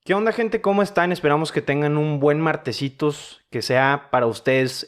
¿Qué onda, gente? ¿Cómo están? Esperamos que tengan un buen martesitos, que sea para ustedes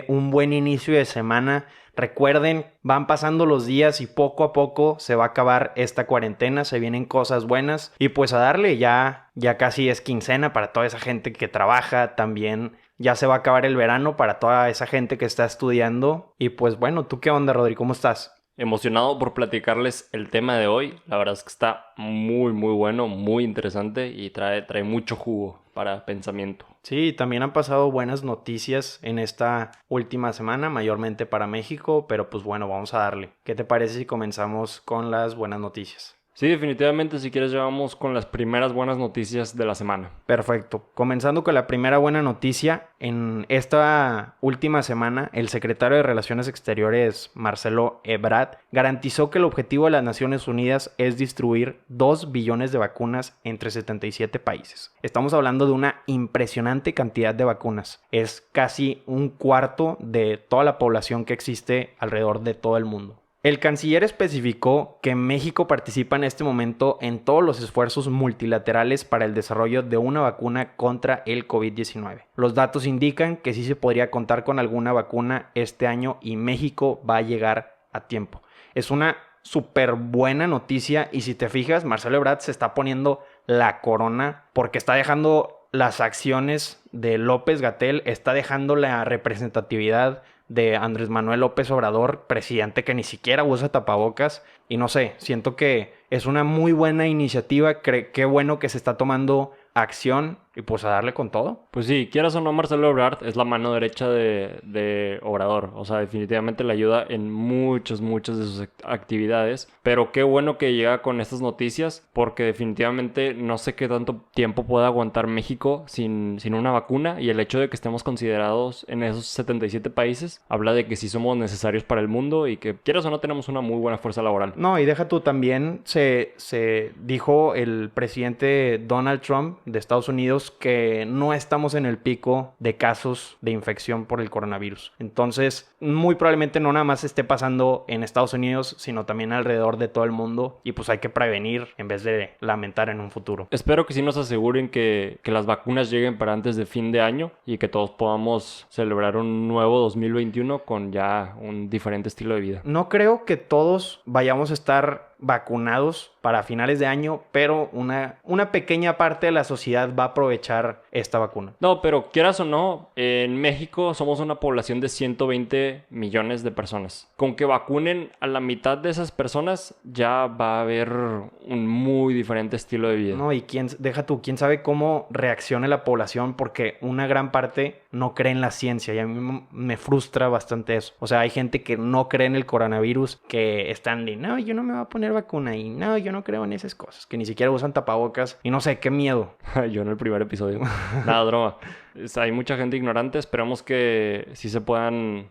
un buen inicio de semana. Recuerden, van pasando los días y poco a poco se va a acabar esta cuarentena, se vienen cosas buenas y pues a darle, ya casi es quincena para toda esa gente que trabaja, también ya se va a acabar el verano para toda esa gente que está estudiando. Y pues bueno, ¿tú qué onda, Rodri? ¿Cómo estás? Emocionado por platicarles el tema de hoy. La verdad es que está muy bueno, muy interesante y trae mucho jugo para pensamiento. Sí, también han pasado buenas noticias en esta última semana, mayormente para México, pero pues bueno, vamos a darle. ¿Qué te parece si comenzamos con las buenas noticias? Sí, definitivamente, si quieres, ya vamos con las primeras buenas noticias de la semana. Perfecto. Comenzando con la primera buena noticia, en esta última semana, el secretario de Relaciones Exteriores, Marcelo Ebrard, garantizó que el objetivo de las Naciones Unidas es distribuir 2 billones de vacunas entre 77 países. Estamos hablando de una impresionante cantidad de vacunas. Es casi un cuarto de toda la población que existe alrededor de todo el mundo. El canciller especificó que México participa en este momento en todos los esfuerzos multilaterales para el desarrollo de una vacuna contra el COVID-19. Los datos indican que sí se podría contar con alguna vacuna este año y México va a llegar a tiempo. Es una súper buena noticia y si te fijas, Marcelo Ebrard se está poniendo la corona porque está dejando las acciones de López-Gatell, está dejando la representatividad de Andrés Manuel López Obrador, presidente que ni siquiera usa tapabocas. Y no sé, siento que es una muy buena iniciativa. Qué bueno que se está tomando acción y pues a darle con todo. Pues sí, quieras o no, Marcelo Ebrard es la mano derecha de Obrador. O sea, definitivamente le ayuda en muchas de sus actividades. Pero qué bueno que llega con estas noticias, porque definitivamente no sé qué tanto tiempo pueda aguantar México sin una vacuna. Y el hecho de que estemos considerados en esos 77 países habla de que sí somos necesarios para el mundo y que quieras o no tenemos una muy buena fuerza laboral. No, y deja tú, también se dijo el presidente Donald Trump de Estados Unidos que no estamos en el pico de casos de infección por el coronavirus. Entonces, muy probablemente no nada más esté pasando en Estados Unidos, sino también alrededor de todo el mundo. Y pues hay que prevenir en vez de lamentar en un futuro. Espero que sí nos aseguren que las vacunas lleguen para antes de fin de año y que todos podamos celebrar un nuevo 2021 con ya un diferente estilo de vida. No creo que todos vayamos a estar vacunados para finales de año, pero una pequeña parte de la sociedad va a aprovechar esta vacuna. No, pero quieras o no, en México somos una población de 120 millones de personas. Con que vacunen a la mitad de esas personas ya va a haber un muy diferente estilo de vida. No, y quién sabe cómo reaccione la población, porque una gran parte no cree en la ciencia y a mí me frustra bastante eso. O sea, hay gente que no cree en el coronavirus, que están de, no, yo no me voy a poner vacuna y no, yo no creo en esas cosas, que ni siquiera usan tapabocas y no sé, qué miedo. Yo en el primer episodio. Nada, broma. Hay mucha gente ignorante. Esperemos que sí se puedan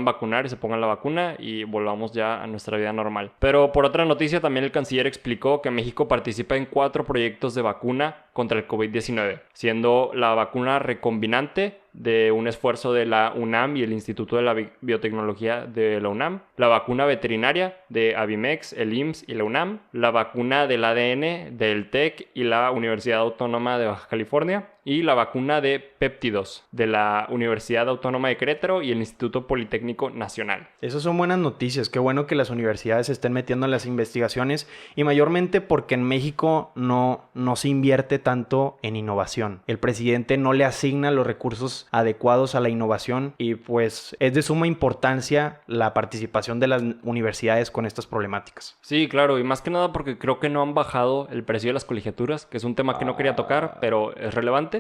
vacunar y se pongan la vacuna y volvamos ya a nuestra vida normal. Pero por otra noticia, también el canciller explicó que México participa en 4 proyectos de vacuna contra el COVID-19, siendo la vacuna recombinante de un esfuerzo de la UNAM y el Instituto de la Biotecnología de la UNAM, la vacuna veterinaria de Abimex, el IMSS y la UNAM, la vacuna del ADN del TEC y la Universidad Autónoma de Baja California, y la vacuna de péptidos de la Universidad Autónoma de Querétaro y el Instituto Politécnico Nacional. Esas son buenas noticias. Qué bueno que las universidades se estén metiendo en las investigaciones y mayormente porque en México no se invierte tanto en innovación. El presidente no le asigna los recursos adecuados a la innovación y pues es de suma importancia la participación de las universidades con estas problemáticas. Sí, claro, y más que nada porque creo que no han bajado el precio de las colegiaturas, que es un tema que no quería tocar, pero es relevante.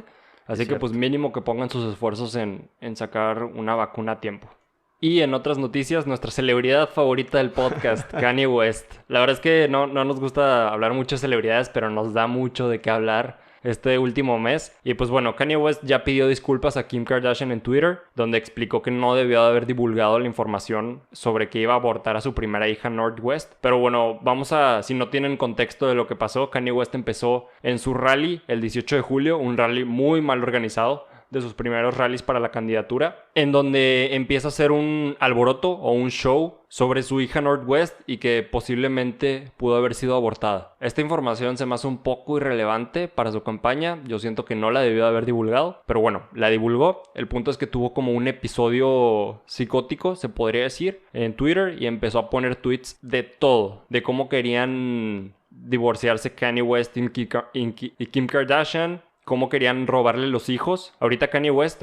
Así que pues mínimo que pongan sus esfuerzos en sacar una vacuna a tiempo. Y en otras noticias, nuestra celebridad favorita del podcast, Kanye West. La verdad es que no nos gusta hablar mucho de celebridades, pero nos da mucho de qué hablar este último mes. Y pues bueno, Kanye West ya pidió disculpas a Kim Kardashian en Twitter, donde explicó que no debió de haber divulgado la información sobre que iba a abortar a su primera hija North West. Pero bueno, si no tienen contexto de lo que pasó, Kanye West empezó en su rally el 18 de julio, un rally muy mal organizado, de sus primeros rallies para la candidatura, en donde empieza a hacer un alboroto o un show sobre su hija Northwest y que posiblemente pudo haber sido abortada. Esta información se me hace un poco irrelevante para su campaña. Yo siento que no la debió de haber divulgado, pero bueno, la divulgó. El punto es que tuvo como un episodio psicótico, se podría decir, en Twitter y empezó a poner tweets de todo, de cómo querían divorciarse Kanye West y Kim Kardashian, cómo querían robarle los hijos. Ahorita Kanye West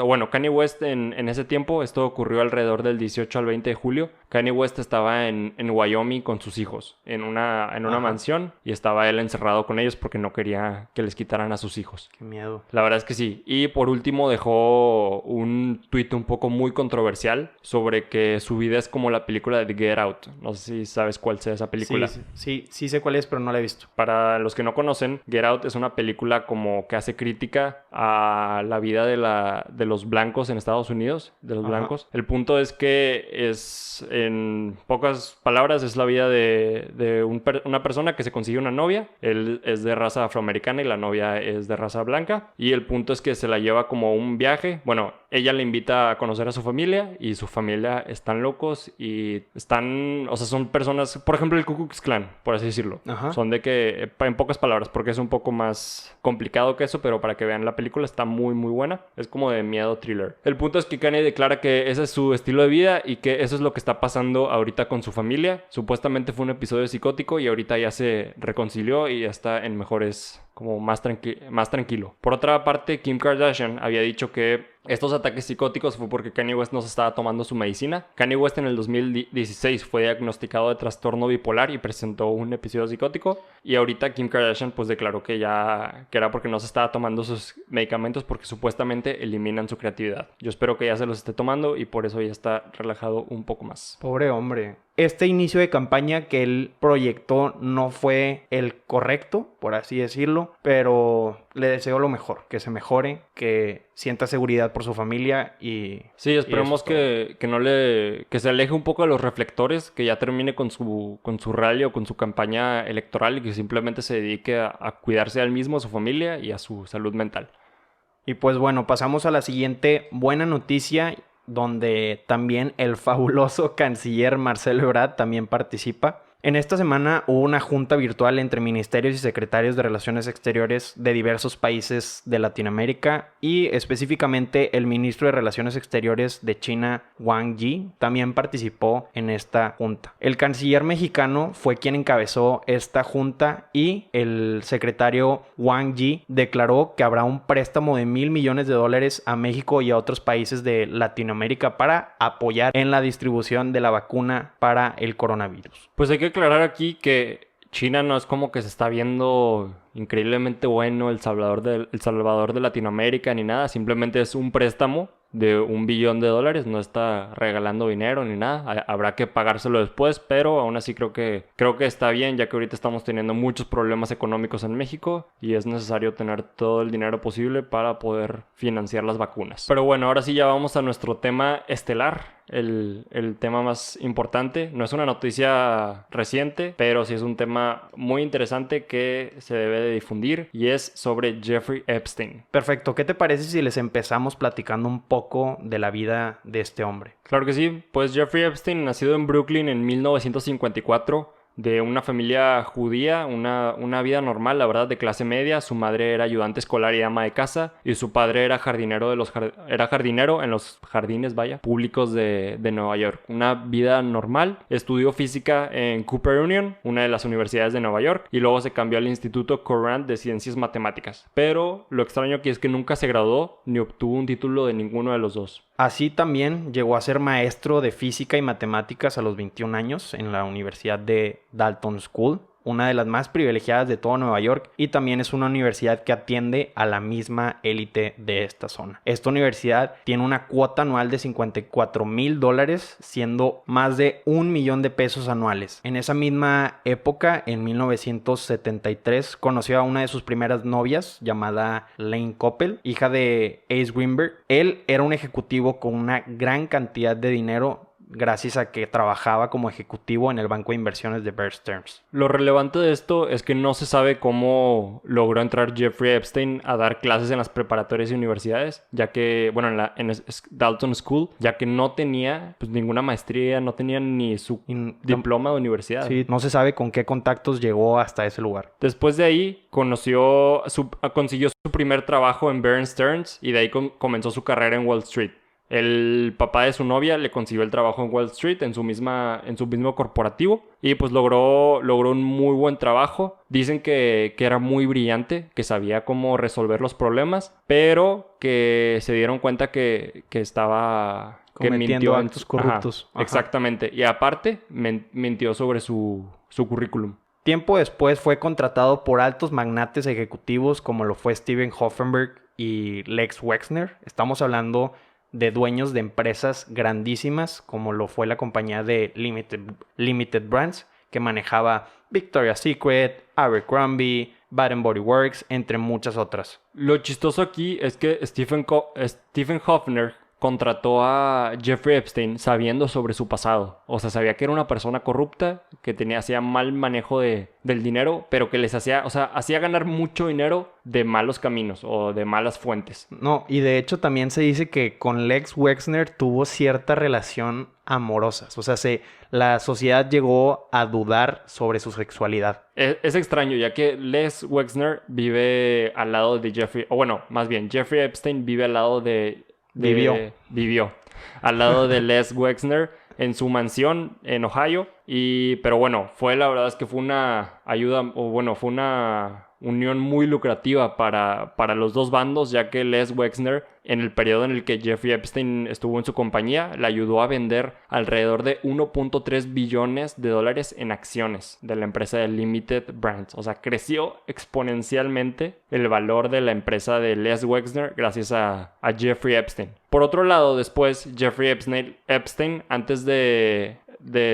en ese tiempo, esto ocurrió alrededor del 18 al 20 de julio, Kanye West estaba en Wyoming con sus hijos, en una mansión, y estaba él encerrado con ellos porque no quería que les quitaran a sus hijos. Qué miedo. La verdad es que sí. Y por último dejó un tweet un poco muy controversial sobre que su vida es como la película de Get Out. No sé si sabes cuál sea esa película. Sí sé cuál es, pero no la he visto. Para los que no conocen, Get Out es una película como que hace crítica a la vida de los blancos en Estados Unidos, de los blancos. El punto es que es, en pocas palabras, es la vida de una persona que se consigue una novia. Él es de raza afroamericana y la novia es de raza blanca. Y el punto es que se la lleva como un viaje. Bueno, ella le invita a conocer a su familia y su familia están locos y son personas, por ejemplo, el Ku Klux Klan, por así decirlo. Son de que, en pocas palabras, porque es un poco más complicado que eso, pero para que vean la película está muy muy buena. Es como de miedo thriller. El punto es que Kanye declara que ese es su estilo de vida y que eso es lo que está pasando ahorita con su familia. Supuestamente fue un episodio psicótico y ahorita ya se reconcilió y ya está en mejores, como más tranquilo. Por otra parte, Kim Kardashian había dicho que estos ataques psicóticos fue porque Kanye West no se estaba tomando su medicina. Kanye West en el 2016 fue diagnosticado de trastorno bipolar y presentó un episodio psicótico. Y ahorita Kim Kardashian pues declaró que era porque no se estaba tomando sus medicamentos porque supuestamente eliminan su creatividad. Yo espero que ya se los esté tomando y por eso ya está relajado un poco más. Pobre hombre. Este inicio de campaña que él proyectó no fue el correcto, por así decirlo, pero le deseo lo mejor, que se mejore, que sienta seguridad por su familia y... Sí, esperemos que se aleje un poco de los reflectores, que ya termine con su rally o con su campaña electoral y que simplemente se dedique a cuidarse a él mismo, a su familia y a su salud mental. Y pues bueno, pasamos a la siguiente buena noticia, donde también el fabuloso canciller Marcelo Ebrard también participa. En esta semana hubo una junta virtual entre ministerios y secretarios de Relaciones Exteriores de diversos países de Latinoamérica y específicamente el ministro de Relaciones Exteriores de China, Wang Yi, también participó en esta junta. El canciller mexicano fue quien encabezó esta junta y el secretario Wang Yi declaró que habrá un préstamo de $1,000 millones a México y a otros países de Latinoamérica para apoyar en la distribución de la vacuna para el coronavirus. Pues hay que aclarar aquí que China no es como que se está viendo increíblemente bueno el Salvador de Latinoamérica ni nada, simplemente es un préstamo de $1 billón, no está regalando dinero ni nada, habrá que pagárselo después, pero aún así creo que está bien, ya que ahorita estamos teniendo muchos problemas económicos en México y es necesario tener todo el dinero posible para poder financiar las vacunas. Pero bueno, ahora sí ya vamos a nuestro tema estelar, el tema más importante. No es una noticia reciente, pero sí es un tema muy interesante que se debe de difundir y es sobre Jeffrey Epstein. Perfecto, ¿qué te parece si les empezamos platicando un poco de la vida de este hombre? Claro que sí, pues Jeffrey Epstein, nacido en Brooklyn en 1954, de una familia judía, una vida normal, la verdad, de clase media. Su madre era ayudante escolar y ama de casa, y su padre era jardinero en los jardines, públicos de Nueva York. Una vida normal. Estudió física en Cooper Union, una de las universidades de Nueva York, y luego se cambió al Instituto Courant de Ciencias Matemáticas. Pero lo extraño aquí es que nunca se graduó ni obtuvo un título de ninguno de los dos. Así también llegó a ser maestro de física y matemáticas a los 21 años en la Universidad de Dalton School, una de las más privilegiadas de todo Nueva York, y también es una universidad que atiende a la misma élite de esta zona. Esta universidad tiene una cuota anual de $54,000, siendo más de $1 millón anuales. En esa misma época, en 1973, conoció a una de sus primeras novias, llamada Lane Coppell, hija de Ace Greenberg. Él era un ejecutivo con una gran cantidad de dinero, gracias a que trabajaba como ejecutivo en el banco de inversiones de Bear Stearns. Lo relevante de esto es que no se sabe cómo logró entrar Jeffrey Epstein a dar clases en las preparatorias y universidades, ya que, bueno, en Dalton School, ya que no tenía pues ninguna maestría, no tenía ni su diploma de universidad. Sí, no se sabe con qué contactos llegó hasta ese lugar. Después de ahí, consiguió su primer trabajo en Bear Stearns y de ahí comenzó su carrera en Wall Street. El papá de su novia le consiguió el trabajo en Wall Street en su mismo corporativo y pues logró un muy buen trabajo. Dicen que era muy brillante, que sabía cómo resolver los problemas, pero que se dieron cuenta que estaba cometiendo actos corruptos. Ajá. Exactamente. Y aparte, mintió sobre su currículum. Tiempo después fue contratado por altos magnates ejecutivos como lo fue Steven Hoffenberg y Lex Wexner. Estamos hablando de dueños de empresas grandísimas como lo fue la compañía de Limited Brands, que manejaba Victoria's Secret, Abercrombie, Bath & Body Works, entre muchas otras. Lo chistoso aquí es que Stephen Hoffner contrató a Jeffrey Epstein sabiendo sobre su pasado. O sea, sabía que era una persona corrupta, que hacía mal manejo del dinero, pero que hacía ganar mucho dinero de malos caminos o de malas fuentes. No, y de hecho también se dice que con Lex Wexner tuvo cierta relación amorosa. O sea, la sociedad llegó a dudar sobre su sexualidad. Es extraño, ya que Les Wexner vive al lado de Jeffrey Epstein vive al lado vivió al lado de Les Wexner en su mansión en Ohio. Pero bueno, la verdad es que fue una fue una unión muy lucrativa para los dos bandos, ya que Les Wexner, en el periodo en el que Jeffrey Epstein estuvo en su compañía, le ayudó a vender alrededor de $1.3 billones en acciones de la empresa de Limited Brands. O sea, creció exponencialmente el valor de la empresa de Les Wexner gracias a Jeffrey Epstein. Por otro lado, después Jeffrey Epstein, antes de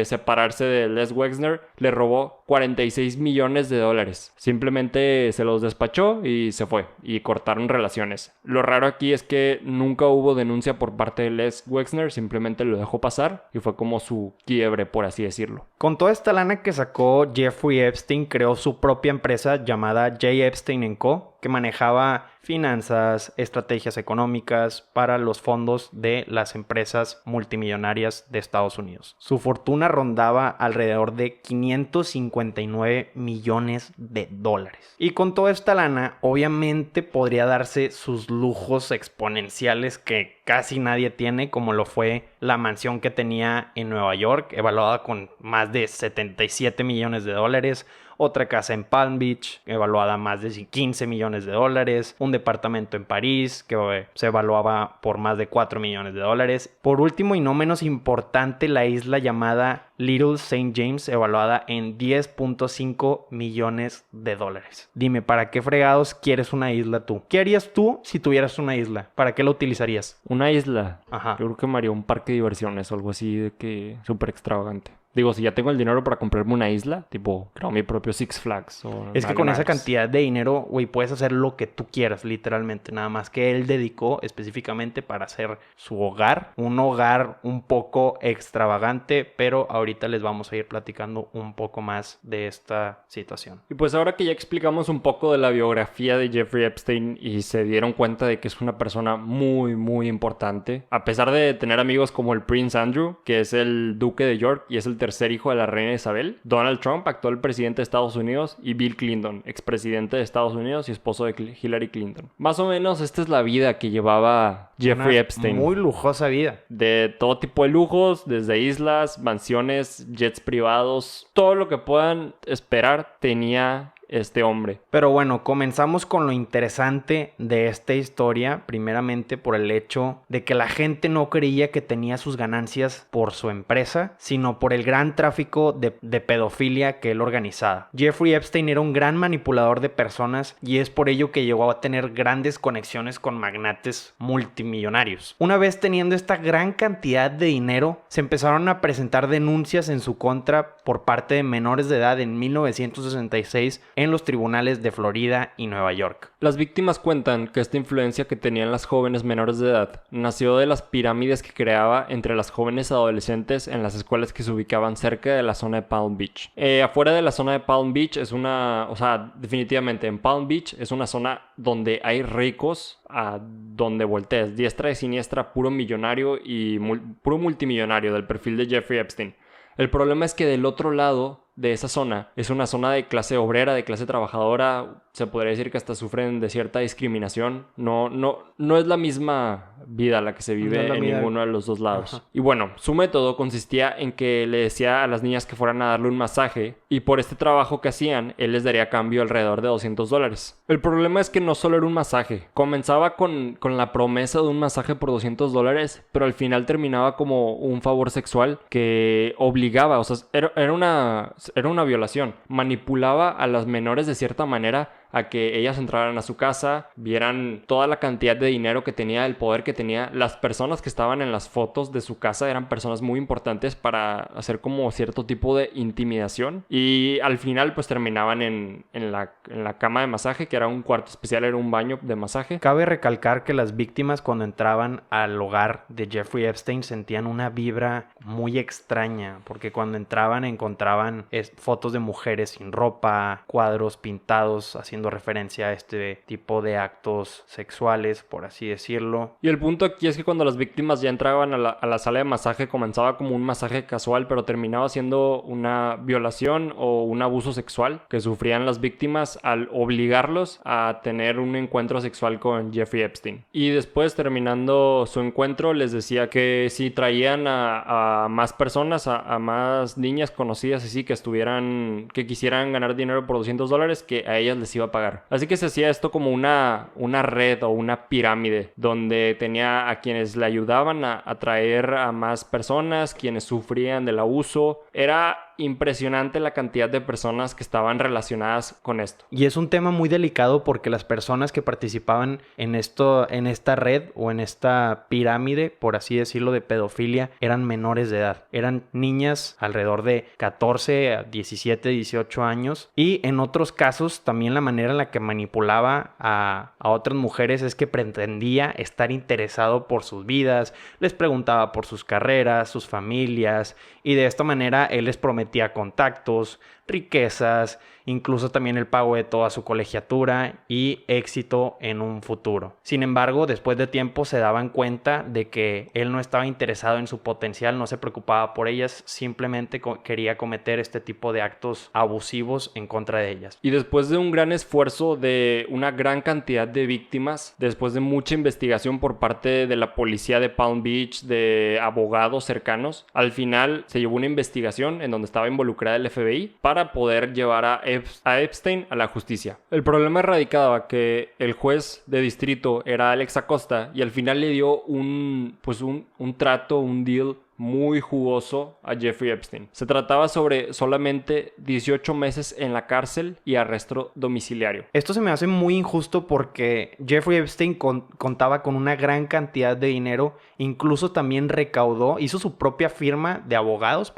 separarse de Les Wexner, le robó $46 millones. Simplemente se los despachó y se fue, y cortaron relaciones. Lo raro aquí es que nunca hubo denuncia por parte de Les Wexner, simplemente lo dejó pasar y fue como su quiebre, por así decirlo. Con toda esta lana que sacó, Jeffrey Epstein creó su propia empresa llamada J. Epstein & Co., que manejaba finanzas, estrategias económicas para los fondos de las empresas multimillonarias de Estados Unidos. Su fortuna rondaba alrededor de $559 millones. Y con toda esta lana, obviamente podría darse sus lujos exponenciales que casi nadie tiene, como lo fue la mansión que tenía en Nueva York, evaluada con más de $77 millones. Otra casa en Palm Beach, evaluada a más de $15 millones. Un departamento en París, que se evaluaba por más de $4 millones. Por último, y no menos importante, la isla llamada Little St. James, evaluada en $10.5 millones. Dime, ¿para qué fregados quieres una isla tú? ¿Qué harías tú si tuvieras una isla? ¿Para qué la utilizarías? Una isla. Ajá. Yo creo que me haría un parque de diversiones o algo así de que súper extravagante. Digo, si ya tengo el dinero para comprarme una isla, tipo, creo mi propio Six Flags. Es que con esa cantidad de dinero, güey, puedes hacer lo que tú quieras, literalmente. Nada más que él dedicó específicamente para hacer su hogar. Un hogar un poco extravagante, pero ahorita les vamos a ir platicando un poco más de esta situación. Y pues ahora que ya explicamos un poco de la biografía de Jeffrey Epstein y se dieron cuenta de que es una persona muy, muy importante, a pesar de tener amigos como el Prince Andrew, que es el duque de York y es el tercer hijo de la reina Isabel, Donald Trump, actual presidente de Estados Unidos, y Bill Clinton, expresidente de Estados Unidos y esposo de Hillary Clinton. Más o menos esta es la vida que llevaba Jeffrey Epstein. Muy lujosa vida. De todo tipo de lujos, desde islas, mansiones, jets privados, todo lo que puedan esperar tenía este hombre. Pero bueno, comenzamos con lo interesante de esta historia, primeramente por el hecho de que la gente no creía que tenía sus ganancias por su empresa, sino por el gran tráfico de pedofilia que él organizaba. Jeffrey Epstein era un gran manipulador de personas y es por ello que llegó a tener grandes conexiones con magnates multimillonarios. Una vez teniendo esta gran cantidad de dinero, se empezaron a presentar denuncias en su contra por parte de menores de edad en 1966 en los tribunales de Florida y Nueva York. Las víctimas cuentan que esta influencia que tenían las jóvenes menores de edad nació de las pirámides que creaba entre las jóvenes adolescentes en las escuelas que se ubicaban cerca de la zona de Palm Beach. Afuera de la zona de Palm Beach definitivamente en Palm Beach es una zona donde hay ricos a donde voltees, diestra y siniestra, puro millonario y puro multimillonario del perfil de Jeffrey Epstein. El problema es que del otro lado de esa zona es una zona de clase obrera, de clase trabajadora. Se podría decir que hasta sufren de cierta discriminación. No es la misma vida la que se vive en ninguno de los dos lados. Ajá. Y bueno, su método consistía en que le decía a las niñas que fueran a darle un masaje y por este trabajo que hacían, él les daría a cambio alrededor de $200. El problema es que no solo era un masaje. Comenzaba con la promesa de un masaje por $200, pero al final terminaba como un favor sexual que obligaba, o sea, era una violación. Manipulaba a las menores de cierta manera a que ellas entraran a su casa, vieran toda la cantidad de dinero que tenía, el poder que tenía. Las personas que estaban en las fotos de su casa eran personas muy importantes para hacer como cierto tipo de intimidación. Y al final pues terminaban en la cama de masaje, que era un cuarto especial, era un baño de masaje. Cabe recalcar que las víctimas cuando entraban al hogar de Jeffrey Epstein sentían una vibra muy extraña, porque cuando entraban encontraban fotos de mujeres sin ropa, cuadros pintados haciendo referencia a este tipo de actos sexuales, por así decirlo. Y el punto aquí es que cuando las víctimas ya entraban a la sala de masaje, comenzaba como un masaje casual, pero terminaba siendo una violación o un abuso sexual que sufrían las víctimas al obligarlos a tener un encuentro sexual con Jeffrey Epstein. Y después, terminando su encuentro, les decía que si traían a más personas, a más niñas conocidas así que quisieran ganar dinero por $200, que a ellas les iba a pagar. Así que se hacía esto como una red o una pirámide donde tenía a quienes le ayudaban a atraer a más personas, quienes sufrían del abuso. Era impresionante la cantidad de personas que estaban relacionadas con esto. Y es un tema muy delicado porque las personas que participaban en esta red o en esta pirámide, por así decirlo, de pedofilia, eran menores de edad. Eran niñas alrededor de 14 a 17, 18 años. Y en otros casos, también la manera en la que manipulaba a otras mujeres es que pretendía estar interesado por sus vidas, les preguntaba por sus carreras, sus familias, y de esta manera él les prometía contactos, riquezas, incluso también el pago de toda su colegiatura y éxito en un futuro. Sin embargo, después de tiempo se daban cuenta de que él no estaba interesado en su potencial, no se preocupaba por ellas, simplemente quería cometer este tipo de actos abusivos en contra de ellas. Y después de un gran esfuerzo de una gran cantidad de víctimas, después de mucha investigación por parte de la policía de Palm Beach, de abogados cercanos, al final se llevó una investigación en donde estaba involucrada el FBI para poder llevar a Epstein a la justicia. El problema radicaba que el juez de distrito era Alex Acosta y al final le dio un trato, un deal muy jugoso a Jeffrey Epstein. Se trataba sobre solamente 18 meses en la cárcel y arresto domiciliario. Esto se me hace muy injusto porque Jeffrey Epstein contaba con una gran cantidad de dinero, incluso también hizo su propia firma de abogados,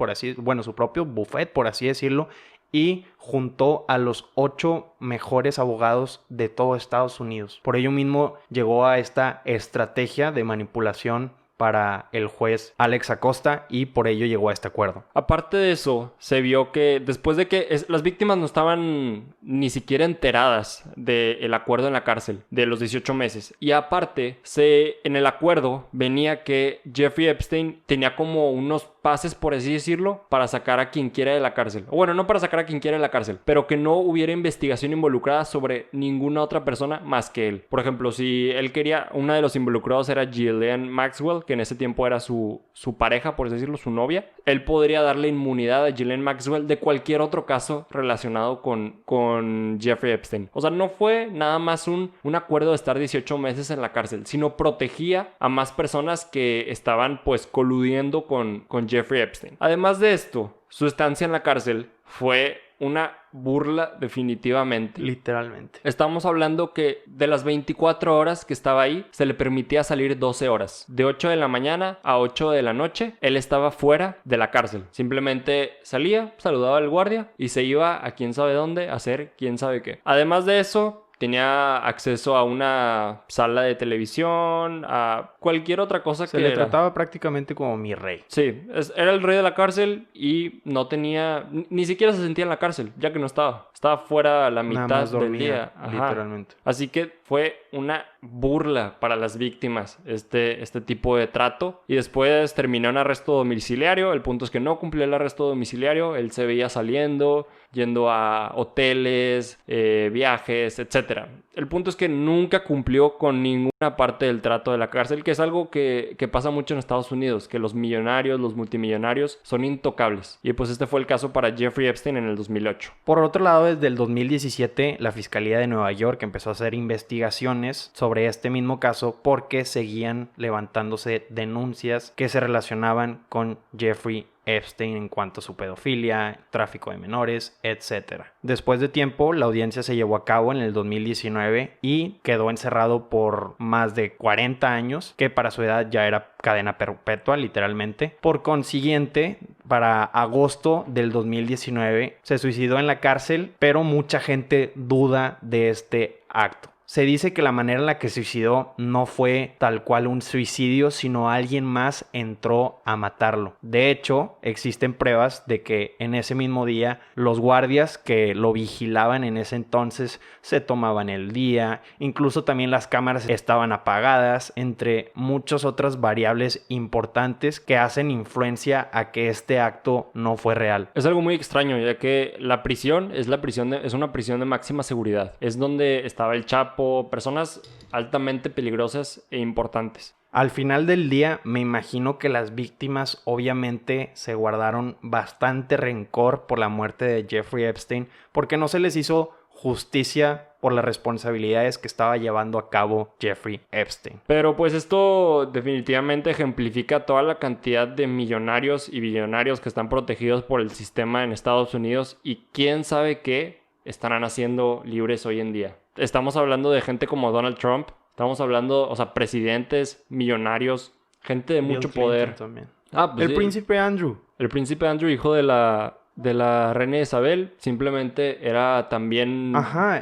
su propio buffet, por así decirlo, y juntó a los 8 mejores abogados de todo Estados Unidos. Por ello mismo llegó a esta estrategia de manipulación para el juez Alex Acosta y por ello llegó a este acuerdo. Aparte de eso, se vio que después de que las víctimas no estaban ni siquiera enteradas del acuerdo en la cárcel de los 18 meses. Y aparte, en el acuerdo venía que Jeffrey Epstein tenía como unos pases, por así decirlo, para sacar a quien quiera de la cárcel. O bueno, no para sacar a quien quiera de la cárcel, pero que no hubiera investigación involucrada sobre ninguna otra persona más que él. Por ejemplo, si él quería, uno de los involucrados era Ghislaine Maxwell, que en ese tiempo era su pareja, por así decirlo, su novia. Él podría darle inmunidad a Ghislaine Maxwell de cualquier otro caso relacionado con Jeffrey Epstein. O sea, no fue nada más un acuerdo de estar 18 meses en la cárcel, sino protegía a más personas que estaban pues coludiendo con Jeffrey Epstein. Además de esto, su estancia en la cárcel fue una burla definitivamente. Literalmente. Estamos hablando que de las 24 horas que estaba ahí, se le permitía salir 12 horas. De 8 de la mañana a 8 de la noche, él estaba fuera de la cárcel. Simplemente salía, saludaba al guardia y se iba a quién sabe dónde a hacer quién sabe qué. Además de eso, tenía acceso a una sala de televisión, a cualquier otra cosa Se le trataba prácticamente como mi rey. Sí, era el rey de la cárcel y no tenía... Ni siquiera se sentía en la cárcel, ya que no estaba. Estaba fuera la Nada mitad más del dormía, día. Ajá. literalmente. Así que fue una burla para las víctimas este tipo de trato. Y después terminó en arresto domiciliario. El punto es que no cumplió el arresto domiciliario. Él se veía saliendo, yendo a hoteles, viajes, etc. El punto es que nunca cumplió con ninguna parte del trato de la cárcel, que es algo que pasa mucho en Estados Unidos, que los millonarios, los multimillonarios son intocables. Y pues este fue el caso para Jeffrey Epstein en el 2008. Por otro lado, desde el 2017, la Fiscalía de Nueva York empezó a hacer investigaciones sobre este mismo caso porque seguían levantándose denuncias que se relacionaban con Jeffrey Epstein en cuanto a su pedofilia, tráfico de menores, etc. Después de tiempo, la audiencia se llevó a cabo en el 2019 y quedó encerrado por más de 40 años, que para su edad ya era cadena perpetua, literalmente. Por consiguiente, para agosto del 2019 se suicidó en la cárcel, pero mucha gente duda de este acto. Se dice que la manera en la que se suicidó no fue tal cual un suicidio, sino alguien más entró a matarlo. De hecho, existen pruebas de que en ese mismo día los guardias que lo vigilaban en ese entonces se tomaban el día, incluso también las cámaras estaban apagadas, entre muchas otras variables importantes que hacen influencia a que este acto no fue real. Es algo muy extraño, ya que la prisión es una prisión de máxima seguridad. Es donde estaba el Chapo, personas altamente peligrosas e importantes. Al final del día, me imagino que las víctimas obviamente se guardaron bastante rencor por la muerte de Jeffrey Epstein porque no se les hizo justicia por las responsabilidades que estaba llevando a cabo Jeffrey Epstein. Pero pues esto definitivamente ejemplifica toda la cantidad de millonarios y billonarios que están protegidos por el sistema en Estados Unidos y quién sabe qué estarán haciendo libres hoy en día. Estamos hablando de gente como Donald Trump, estamos hablando, o sea, presidentes, millonarios, gente de mucho poder. También. Pues el príncipe Andrew. El príncipe Andrew, hijo de la reina Isabel, simplemente era también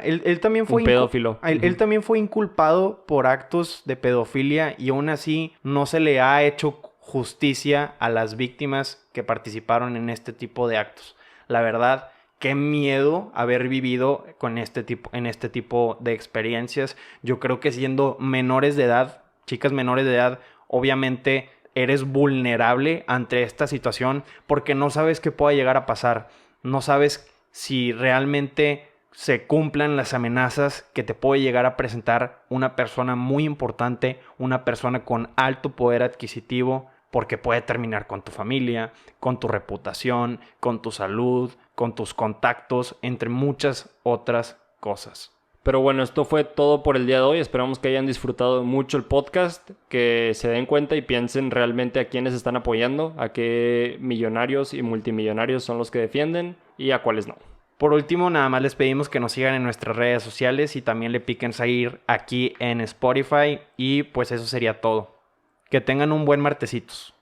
él también fue un pedófilo. Él también fue inculpado por actos de pedofilia y aún así no se le ha hecho justicia a las víctimas que participaron en este tipo de actos. La verdad, qué miedo haber vivido en este tipo de experiencias. Yo creo que siendo menores de edad, chicas menores de edad, obviamente eres vulnerable ante esta situación porque no sabes qué pueda llegar a pasar. No sabes si realmente se cumplan las amenazas que te puede llegar a presentar una persona muy importante, una persona con alto poder adquisitivo, porque puede terminar con tu familia, con tu reputación, con tu salud, con tus contactos, entre muchas otras cosas. Pero bueno, esto fue todo por el día de hoy. Esperamos que hayan disfrutado mucho el podcast, que se den cuenta y piensen realmente a quiénes están apoyando, a qué millonarios y multimillonarios son los que defienden y a cuáles no. Por último, nada más les pedimos que nos sigan en nuestras redes sociales y también le piquen seguir aquí en Spotify y pues eso sería todo. Que tengan un buen martesitos.